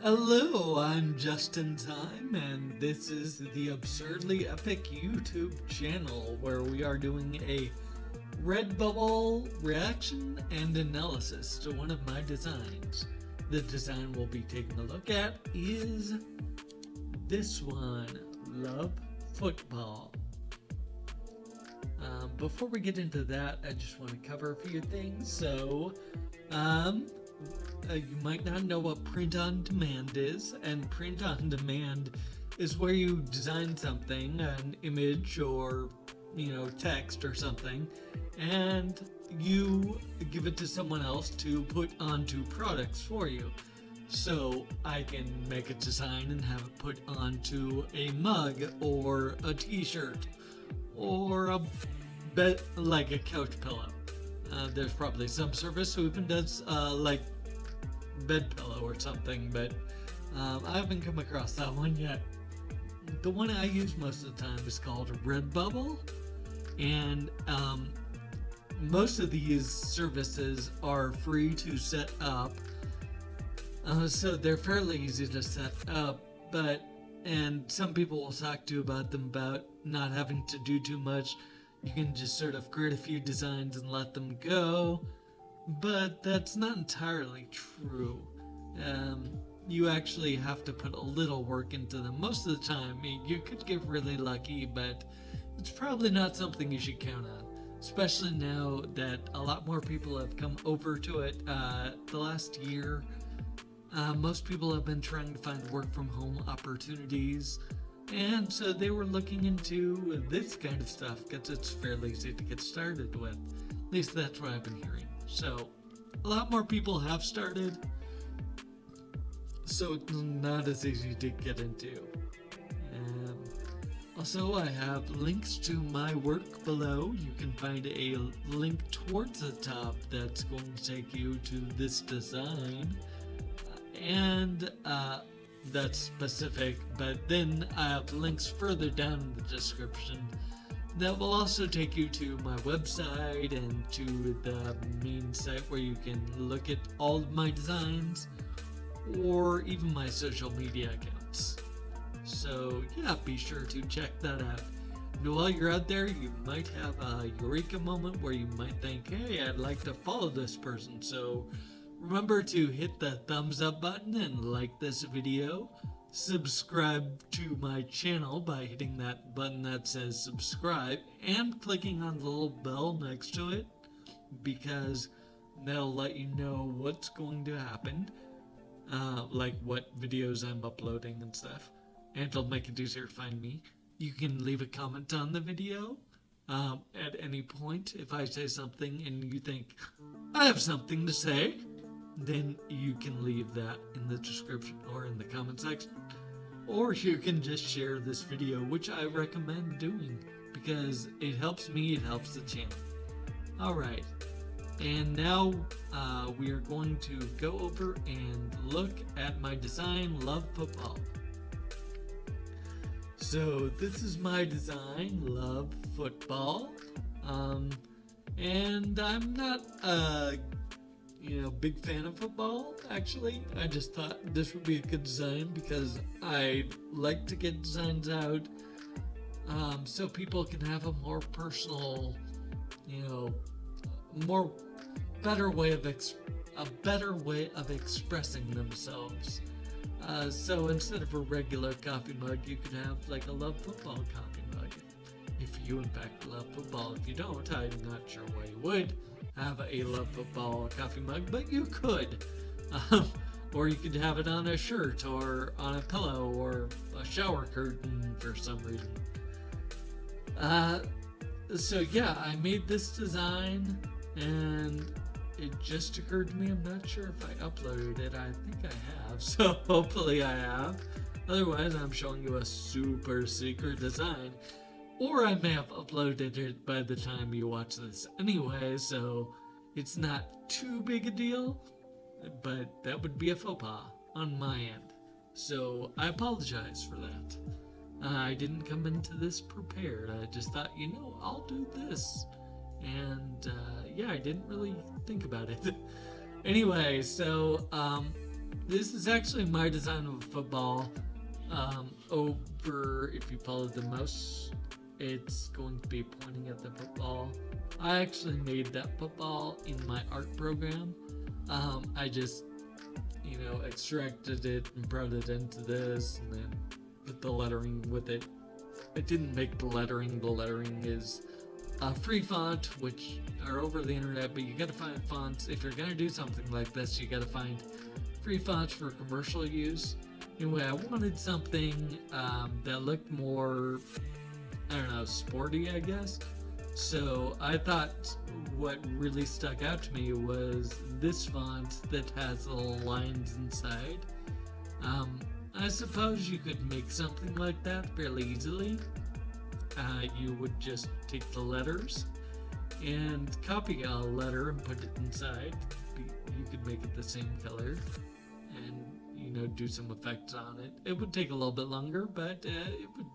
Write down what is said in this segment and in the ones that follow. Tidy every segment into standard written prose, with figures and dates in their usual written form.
Hello, I'm Justintyme, and this is the Absurdly Epic YouTube channel where we are doing a Redbubble reaction and analysis to one of my designs. The design we'll be taking a look at is this one, Love Football. Before we get into that, I just want to cover a few things. So, you might not know what print on demand is, and print on demand is where you design something, an image or text or something, and you give it to someone else to put onto products for you. So I can make a design and have it put onto a mug or a t-shirt or a bed, like a couch pillow. There's probably some service who even does like bed pillow or something, but I haven't come across that one yet. The one I use most of the time is called Redbubble, and most of these services are free to set up, so they're fairly easy to set up, and some people will talk to you about them about not having to do too much. You can just sort of create a few designs and let them go, but that's not entirely true. You actually have to put a little work into them. Most of the time, you could get really lucky, but it's probably not something you should count on, especially now that a lot more people have come over to it the last year. Most people have been trying to find work from home opportunities, and so they were looking into this kind of stuff because it's fairly easy to get started with. At least that's what I've been hearing. So a lot more people have started, so it's not as easy to get into. Also, I have links to my work below. You can find a link towards the top that's going to take you to this design, and that's specific, but then I have links further down in the description that will also take you to my website and to the main site where you can look at all of my designs or even my social media accounts. So yeah, be sure to check that out. And while you're out there, you might have a eureka moment where you might think, hey, I'd like to follow this person. So remember to hit the thumbs up button and like this video. Subscribe to my channel by hitting that button that says subscribe and clicking on the little bell next to it, because that'll let you know what's going to happen, like what videos I'm uploading and stuff, and it'll make it easier to find me. You can leave a comment on the video at any point. If I say something and you think I have something to say, then you can leave that in the description or in the comment section. Or you can just share this video, which I recommend doing because it helps me, it helps the channel. Alright, and now we are going to go over and look at my design, Love Football. So this is my design, Love Football, and I'm not big fan of football, actually. I just thought this would be a good design because I like to get designs out so people can have a more personal, better way of expressing themselves. So instead of a regular coffee mug, you could have like a Love Football coffee mug. If you in fact love football. If you don't, I'm not sure why you would have a Love Football coffee mug, but you could. Or you could have it on a shirt or on a pillow or a shower curtain for some reason. So yeah, I made this design and it just occurred to me. I'm not sure if I uploaded it. I think I have, so hopefully I have. Otherwise, I'm showing you a super secret design. Or I may have uploaded it by the time you watch this anyway, so it's not too big a deal, but that would be a faux pas on my end. So I apologize for that. I didn't come into this prepared. I just thought, I'll do this. And yeah, I didn't really think about it. Anyway, so This is actually my design of a football. Over, if you follow the mouse, it's going to be pointing at the football. I actually made that football in my art program. I just, extracted it and brought it into this and then put the lettering with it. I didn't make the lettering. The lettering is a free font, which are over the internet, but you gotta find fonts. If you're gonna do something like this, you gotta find free fonts for commercial use. Anyway, I wanted something that looked more, sporty, I guess. So I thought what really stuck out to me was this font that has little lines inside. I suppose you could make something like that fairly easily. You would just take the letters and copy a letter and put it inside. You could make it the same color and, do some effects on it. It would take a little bit longer, but it would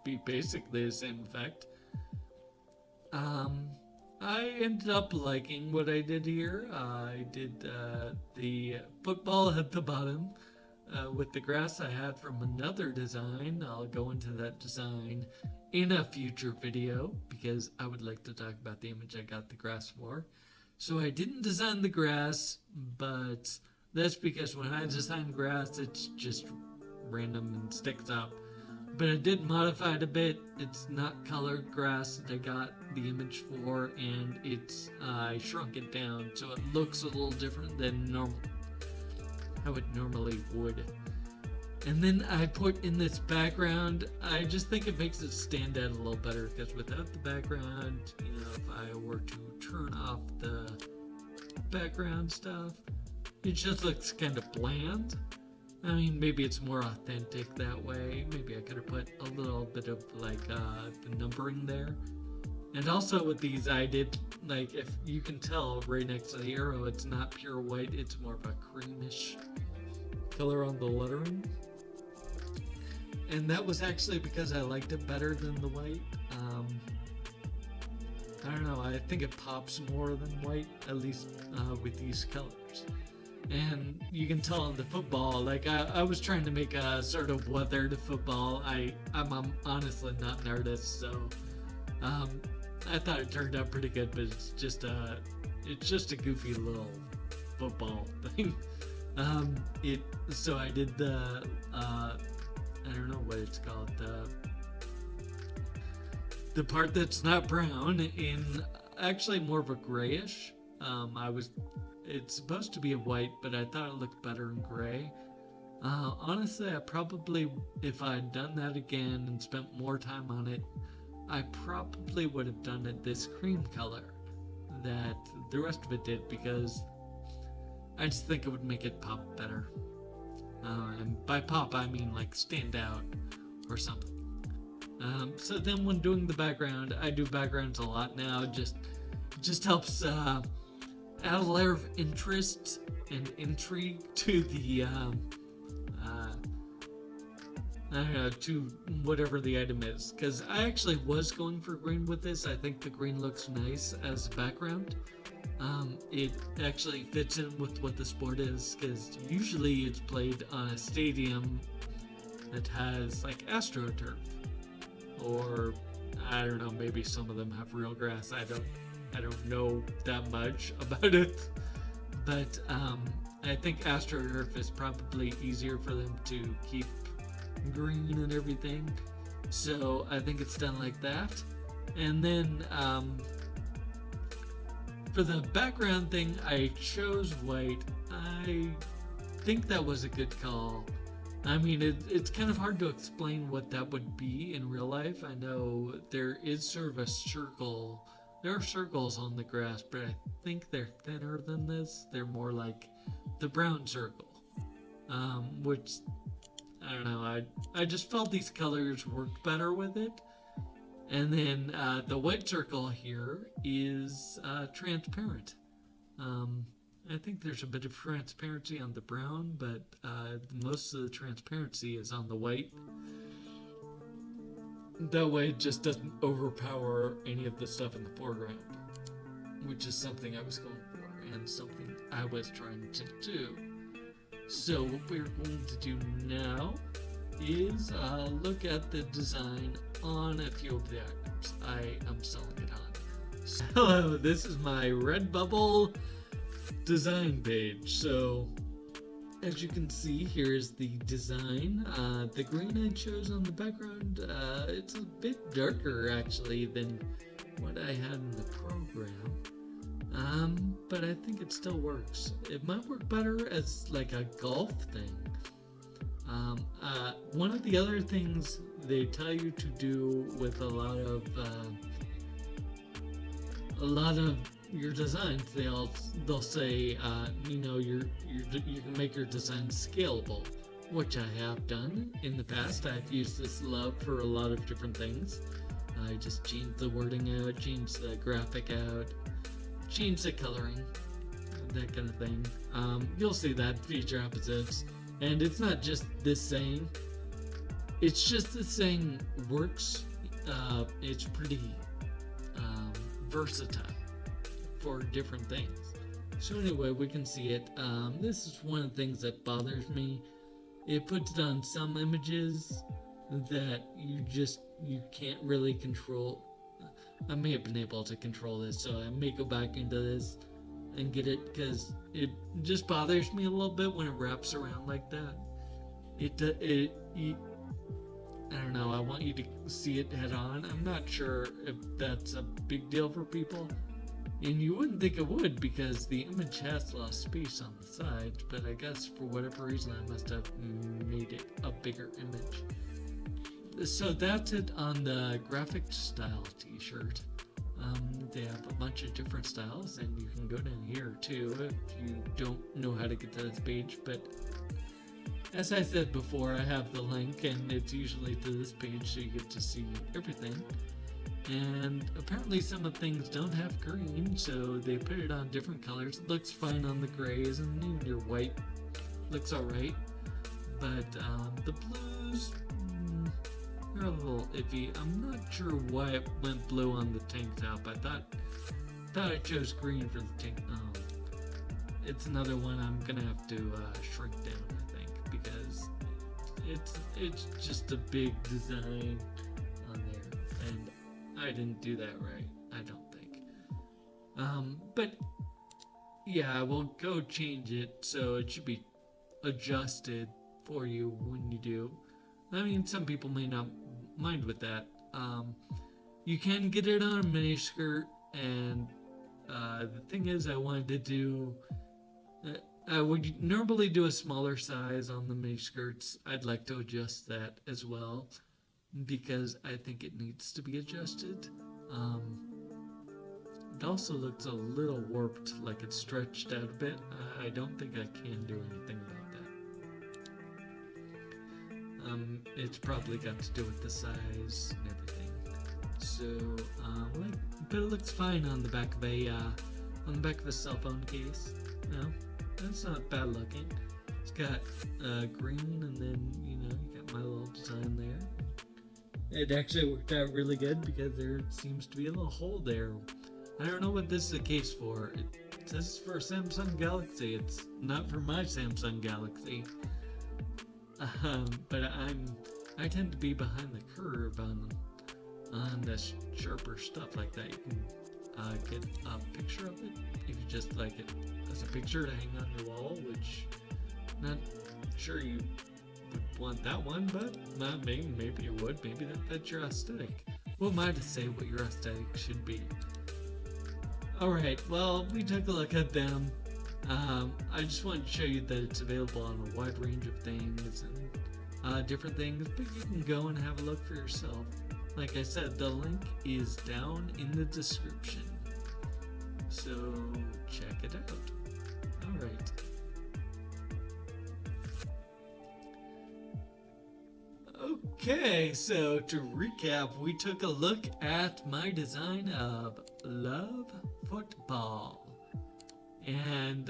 be basically the same effect. I ended up liking what I did here. I did the football at the bottom with the grass I had from another design. I'll go into that design in a future video because I would like to talk about the image I got the grass for. So I didn't design the grass, but that's because when I design grass, it's just random and sticks up. But I did modify it a bit. It's not colored grass that I got the image for, and I shrunk it down so it looks a little different than how it normally would. And then I put in this background. I just think it makes it stand out a little better because without the background, if I were to turn off the background stuff, it just looks kind of bland. I mean, maybe it's more authentic that way. Maybe I could have put a little bit of the numbering there. And also with these, I did, if you can tell right next to the arrow, it's not pure white. It's more of a creamish color on the lettering. And that was actually because I liked it better than the white. I don't know, I think it pops more than white, at least with these colors. And you can tell in the football, I was trying to make a sort of weathered football. I'm honestly not an artist, so I thought it turned out pretty good, but it's just a goofy little football thing. So I did the I don't know what it's called, the part that's not brown in actually more of a grayish. It's supposed to be a white, but I thought it looked better in gray. Honestly, I probably, if I'd done that again and spent more time on it, I probably would have done it this cream color that the rest of it did, because I just think it would make it pop better. And by pop, I mean stand out or something. So then when doing the background, I do backgrounds a lot now. Just helps add a layer of interest and intrigue to the to whatever the item is, because I actually was going for green with this. I think the green looks nice as a background. It actually fits in with what the sport is, because usually it's played on a stadium that has AstroTurf, or I don't know, maybe some of them have real grass. I don't know that much about it, but I think AstroTurf is probably easier for them to keep green and everything, so I think it's done like that. And then for the background thing, I chose white. I think that was a good call. I mean, it's kind of hard to explain what that would be in real life. I know there is sort of a circle. There are circles on the grass, but I think they're thinner than this. They're more like the brown circle, which, I don't know, I just felt these colors worked better with it. And then the white circle here is transparent. I think there's a bit of transparency on the brown, but most of the transparency is on the white. That way it just doesn't overpower any of the stuff in the foreground, which is something I was going for and something I was trying to do. So what we're going to do now is look at the design on a few of the items I am selling it on. So this is my Redbubble Design page. So as you can see, here's the design. The green I chose on the background, it's a bit darker actually than what I had in the program. But I think it still works. It might work better as like a golf thing. One of the other things they tell you to do with a lot of your designs, they'll say, you know, you can make your design scalable, which I have done in the past. I've used this love for a lot of different things. I just changed the wording out, changed the graphic out, changed the coloring, that kind of thing. You'll see that future episodes. And it's not just this saying, it's just this saying works. It's pretty versatile for different things. So anyway, we can see it. This is one of the things that bothers me. It puts it on some images that you can't really control. I may have been able to control this, so I may go back into this and get it, because it just bothers me a little bit when it wraps around like that. I don't know, I want you to see it head on. I'm not sure if that's a big deal for people, and you wouldn't think it would because the image has a lot of space on the sides, but I guess for whatever reason I must have made it a bigger image. So that's it on the graphic style t-shirt. They have a bunch of different styles, and you can go down here too if you don't know how to get to this page. But as I said before, I have the link, and it's usually to this page, so you get to see everything. And apparently some of the things don't have green, so they put it on different colors. It looks fine on the grays, and even your white looks alright. But the blues, they're a little iffy. I'm not sure why it went blue on the tank top. I thought I chose green for the tank. It's another one I'm gonna have to shrink down, I think, because it's just a big design on there, and I didn't do that right, I don't think. But yeah, I will go change it so it should be adjusted for you when you do. I mean, some people may not mind with that. You can get it on a mini skirt, and the thing is, I wanted to do. I would normally do a smaller size on the mini skirts. I'd like to adjust that as well, because I think it needs to be adjusted. It also looks a little warped, like it's stretched out a bit. I don't think I can do anything about that. It's probably got to do with the size and everything. So, but it looks fine on the back of a cell phone case. No, that's not bad looking. It's got green, and then you got my little design there. It actually worked out really good because there seems to be a little hole there. I don't know what this is a case for. It says for Samsung Galaxy. It's not for my Samsung Galaxy. But I tend to be behind the curve on this sharper stuff like that. You can get a picture of it if you just like it as a picture to hang on your wall, which not sure you would want that one, but maybe you would. Maybe that's your aesthetic. Who am I to say what your aesthetic should be? Alright, well, we took a look at them. I just wanted to show you that it's available on a wide range of things and different things, but you can go and have a look for yourself. Like I said, the link is down in the description, so check it out. Alright. Okay, so to recap, we took a look at my design of Love Football. And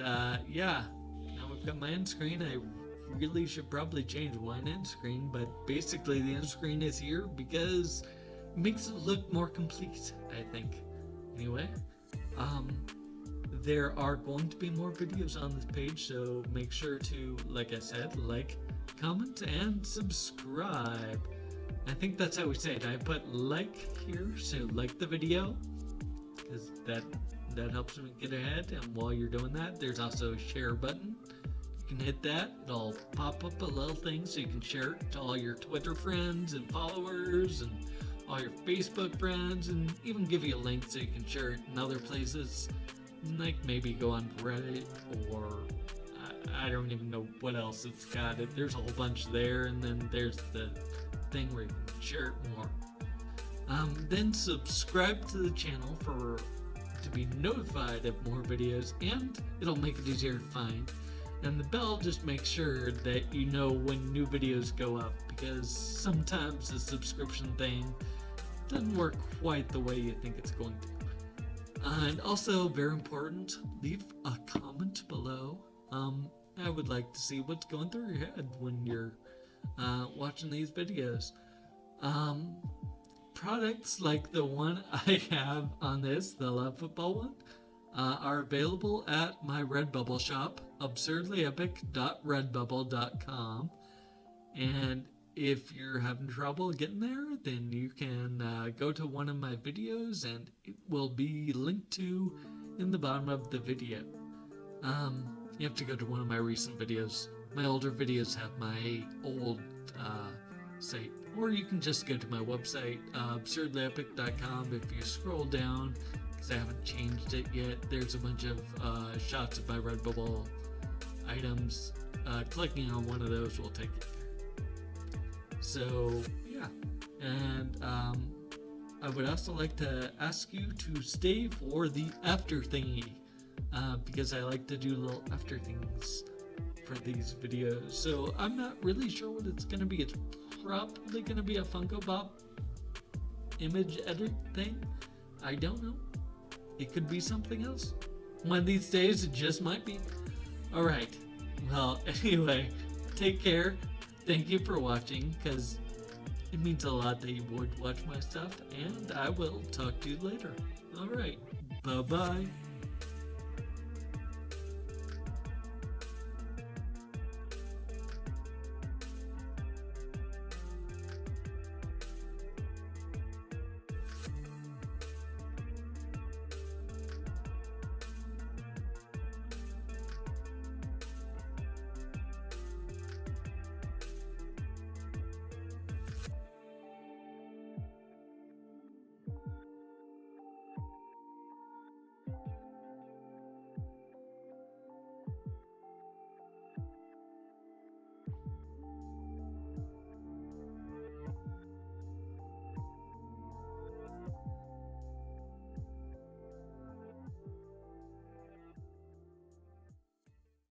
yeah, now we've got my end screen. I really should probably change one end screen, but basically the end screen is here because it makes it look more complete, I think. Anyway, there are going to be more videos on this page, so make sure to, like I said, like, comment, and subscribe. I think that's how we say it. I put like here, so like the video, because that helps me get ahead. And while you're doing that, there's also a share button. You can hit that. It'll pop up a little thing so you can share it to all your Twitter friends and followers and all your Facebook friends, and even give you a link so you can share it in other places, like maybe go on Reddit, or I don't even know what else it's got. There's a whole bunch there, and then there's the thing where you can share it more. Then subscribe to the channel to be notified of more videos, and it'll make it easier to find. And the bell just makes sure that you know when new videos go up, because sometimes the subscription thing doesn't work quite the way you think it's going to. And also, very important, leave a comment below. I would like to see what's going through your head when you're watching these videos. Products like the one I have on this, the Love Football one, are available at my Redbubble shop, absurdlyepic.redbubble.com. And if you're having trouble getting there, then you can go to one of my videos, and it will be linked to in the bottom of the video. You have to go to one of my recent videos. My older videos have my old site, or you can just go to my website, absurdlyepic.com. If you scroll down, because I haven't changed it yet, there's a bunch of shots of my Redbubble items. Clicking on one of those will take you there. So yeah, and I would also like to ask you to stay for the after thingy, because I like to do little after things for these videos. So I'm not really sure what it's going to be. It's probably going to be a Funko Pop image edit thing. I don't know. It could be something else. One of these days, it just might be. Alright. Well, anyway, take care. Thank you for watching, because it means a lot that you would watch my stuff, and I will talk to you later. Alright. Bye-bye.